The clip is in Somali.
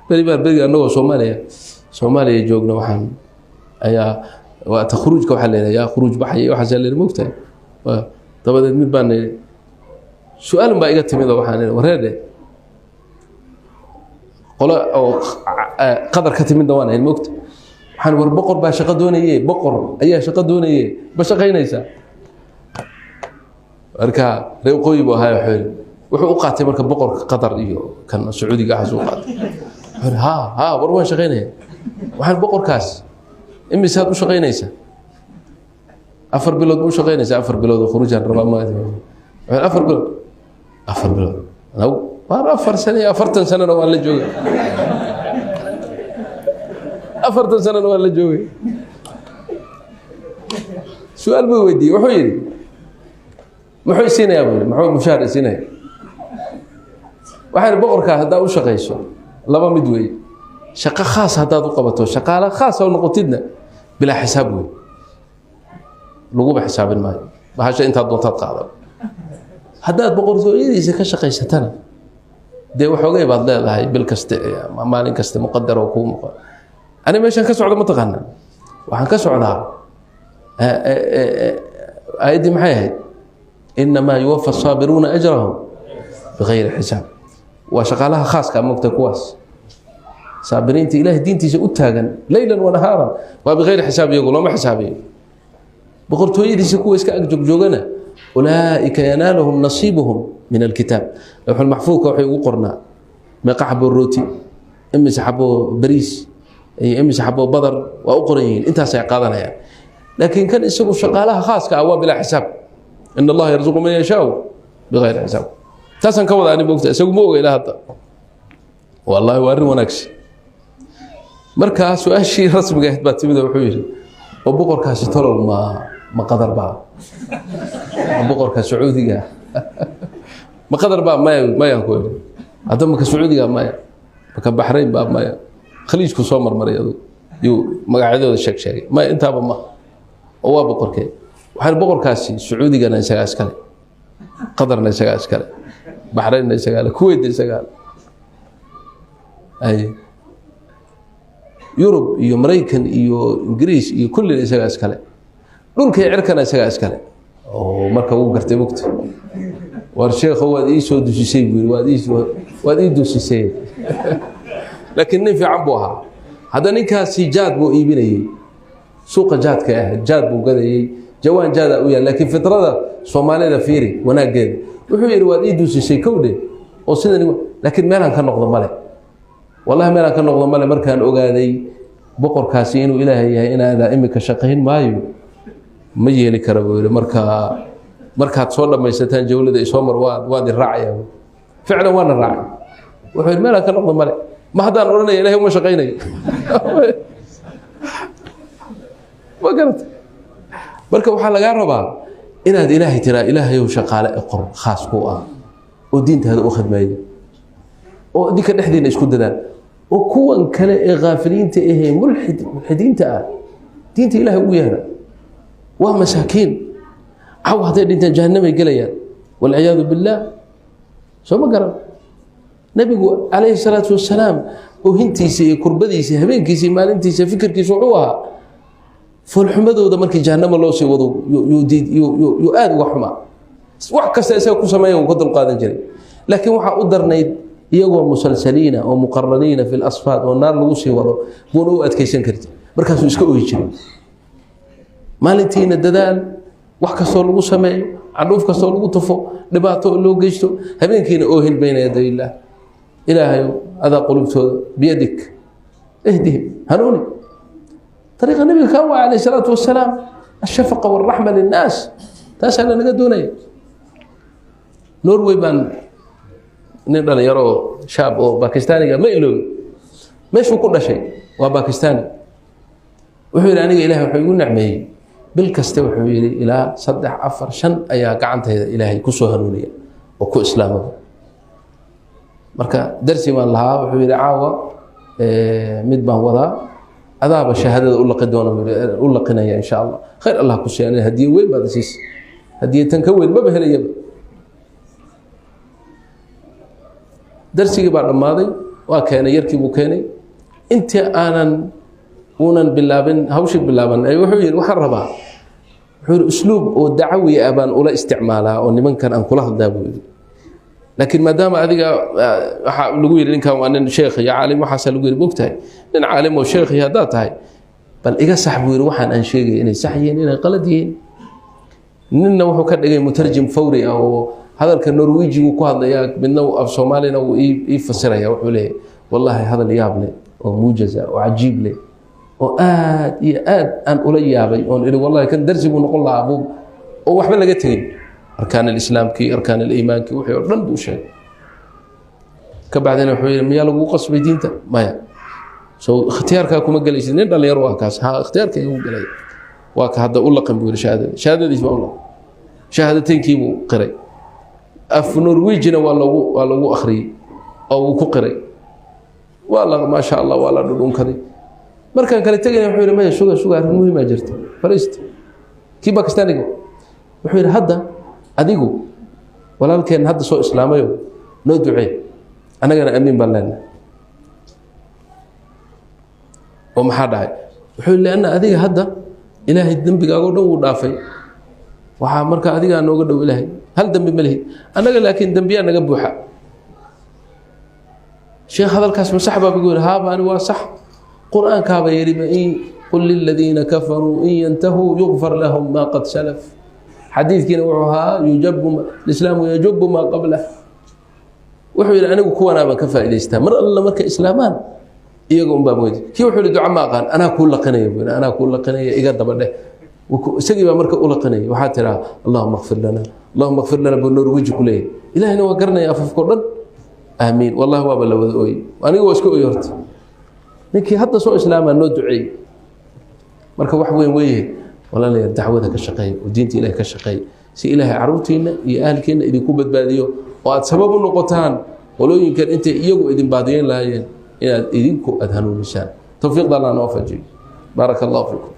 beri anagoo Soomaaliya joogna waxaan ayaa waa takhruujka waxa leeyahay khuruuj baxay waxa leeyahay moogtahay dabadeed mid baan su'aal baa iga timid waxaan wareede qola oo qadar ka timid waan moogta waxaan war boqor baa shaqo doonayay boqor ayaa shaqo doonayay ba shaqaynaysa marka reer qoyb oo hay wuxuu u qaatay marka boqorka qadar iyo kan sacuudiga ah soo qaatay ha war waan shaqaynaya waxaan boqorkaas imisaad u shaqaynaysa 4 bilood u shaqaynaysa 4 bilood oo khuruujaan rabaa ma 4 bilood law war 4 sano 40 sano waa la joogay 40 sano waa la joogay su'aal buu weydiiyay wuxuu yiri muxuu siinaya muxuu mushaar siinaya waxaan boqorka hadaa u shaqayso laba mid weey shaqo khaas hadaad u qabato shaqaale khaas oo noqotidna bila xisaab weey lagu xisaabin maayo bahasha inta doontaad qaado hadaad boqortooyadiisa ka shaqaysatana de waxoogay baad leedahay bil kasta maalin kasta muqaddar oo ku muqad ana meeshan ka socdo ma taqaana waxaan ka socdaa ayadi maxay ahayd inma yuwaffa as-sabiruna ajrahum bighayri hisab wa shaqalaha khaaska moogta kuwaas saabiriinta ilaahay diintiisa u taagan laylan wa naharan wa bighayri hisab yagu lama xisaabiyo boqortooyadiisa kuwa iska ag joogana ulaa'ika yanaluhum nasiibuhum min al-kitab wuxuu mahfuuka waxay ugu qornaa meeqa xabo rooti imis xabo bariis iyo imis xabo badar waa u qorayn intaas ay qaadanayaan laakiin kan isagu shaqalaha khaaska ah waa bila xisaab in Allah yarzuqu man yashaa bighayri hisab taasan ka wada ani boogta isagu ma oga ilaa hadda wallahi waa arin wanaagsan marka su'aashii rasmiga ah baa timid wuxuu yiri oo boqorkaasi tolow ma qadar baa boqorka sacuudiga ma qadar baa ma yan ku hadda ma ka sacuudiga ma ka Bahrain baa ma khaliijku soo marmaray iyo magacyadooda sheegay ma intaaba ma oo waa boqorkee waxaan boqorkaasi sacuudigana isaga iskale qadarna isaga iskale Bahrain isaga Kuwait isaga ay Europe iyo Mareykan iyo Ingiriis iyo kulli isaga iskale dhulka cirkana isaga iskale oo marka uu gartay waqti war sheekhu waad ii soo dusisay waad ii dusisay laakiin nin fiican buu ahaa hada ninkaasi jaad buu iibinayay suuqa jaadka ah jaad buu gadayay jawaan jaada u yaal laakiin fitrada Soomaalida fiiri wanaageed wuxuu yiri waad ii dusisay kowde oo sidani laakiin meelan ka noqdo male wallahi meelan ka noqdo male markaan ogaaday boqorkaasi inuu ilaahay yahay inaada imika shaqayn maayo ma yeeli karo weeyro markaad soo dhamaysataan jawlada ay soo mar waad raacayaan ficlan waana raac wuxuu meelan ka noqdo male ma hadaan oranay ilaahay uma shaqaynay ma garad marka waxa laga rabaa inaad ilaahay tiraa ilaahay oo shaqaale qor khaas ku ah oo diintaada u khidmeeyo oo dinka dhexdeena isku dadaan oo kuwan kale ee qaafiliinta ah mulxidiinta ah diinta ilaahay u yeera waa masaakiin aw haday dhintaan jahannam ay galayaan wal iyad billah soo ma garan nabigu alayhi salatu wassalaam oo hintiisa iyo kurbadiisa habeenkiisa maalintiisa fikirkiisa wuxuu ahaa fulxumadooda markii jahannam loo sii wado yu aad uga xuma wax kasta isaga ku sameeyo ku dul qaadan jiray laakiin waxa u darnayd iyagoo musalsaliina oo muqarraniina fil asfad oo naar lagu sii wado buu u adkeysan kartay markaas uu iska ooyi jiray maalintiina dadaal wax kasta lagu sameeyo cadhuuf kasta lagu tufo dhibaato loo geysto habeenkiina oohin bayna yaday ilaahay ada qulubtooda biyadik اهدهم هنوني طريق النبي كان عليه الصلاة والسلام الشفقة والرحمة للناس تسأل أنا قدوني نوروي بان نقدر يرى شاب أو باكستاني ما يلوم مش كل شيء وباكستاني وحول أنا إلهي وحيقول نعمي بالكستوى حويلي إلى صدح عفر شن أيا قعنت إلهي كسو هنونية وكو إسلامه مركا درسي من الله وحويلي عاوة مدبان وضع عذاب الشهادة أقول لقنا إن شاء الله خير الله كسو يعني هدية وين بعد سيس هدية تنكون ما بهلا يب درسي بعد الماضي وكان يركب كاني أنت أنا ونن باللابن هوش باللابن أي وحير وحربها وحير أسلوب ودعوي أبان ولا استعمالها وإن من كان أنقله الدابوي لكن ما دام هذيك لقول إن كان أنا شيخ يا عالم وحسن لقول بوقتها إن عالم وشيخ يا ذات هاي بل إجا سحبوا يروحان أن شيء إن صحيين إن غلطين إننا وحو كان مترجم فوري أو هذا النرويجي وكهذا يا منه أو صومالي أو يفسرها يا وحوله والله هذا اللي يابني وموجزة وعجيب لي وآد أن أولي يابي والله كان درسي ونقول الله أبوه وحبل لقيتين أركان الإسلام كي أركان الإيمان كي وحي رندو شيء كبعدين وحي ميا لو قصب دينته ما يا سو اختيارك كما قال إيش نين دل يروح كاس ها اختيارك يقول قال واك هذا أقول لكم بقول شهادة دي الله شهادتين كيمو قري أف نرويجنا والله أخري أو كقري والله ما شاء الله والله دون كذي مركان كان تجينا وحي ما شو المهم أجرت فرست كي باكستاني وحي هذا أديكو ولكن هذا سوء إسلامي ندعي أنا كان أمين بالله وما حدا وحول لأن أديك هذا إلهي الذنب قاعد ودافع وحامرك أديك أنا وقد إلهي هل ذنب ملهي أنا لكن ذنبي أنا قبوحة شيخ هذا الكاس مسحبه بيقول هذا أنا واصح قرآن كابا يريم قل للذين كفروا إن ينتهوا يغفر لهم ما قد سلف حديث كنا وعها يجب الإسلام يجب ما قبله وحول أنا وكوانا ما كفى إلى استمر الله مرك إسلامان يقوم بابويد كي وحول دعاء ما قال أنا كل قنية أنا كل قنية إجاد بده وسجي بمرك أول قنية وحاترا اللهم اغفر لنا اللهم اغفر لنا بالنور وجه كله إلهنا وقرنا يا أفف قرن آمين والله هو بلا وذوي وأنا واسكو يرت نكي حتى سوء إسلام ندعي مرك وحوين ويه ولا لا دعوتك كشقي ودينتي إلهي كشقي سي إلهي عروتينا يا أهلكينا إذا كوبت باديو وأد سبب النقطان ولو يمكن أنت يجوا إذن بادين لا إن إذنكم أدهنوا لسان توفيق الله نوفجي بارك الله فيكم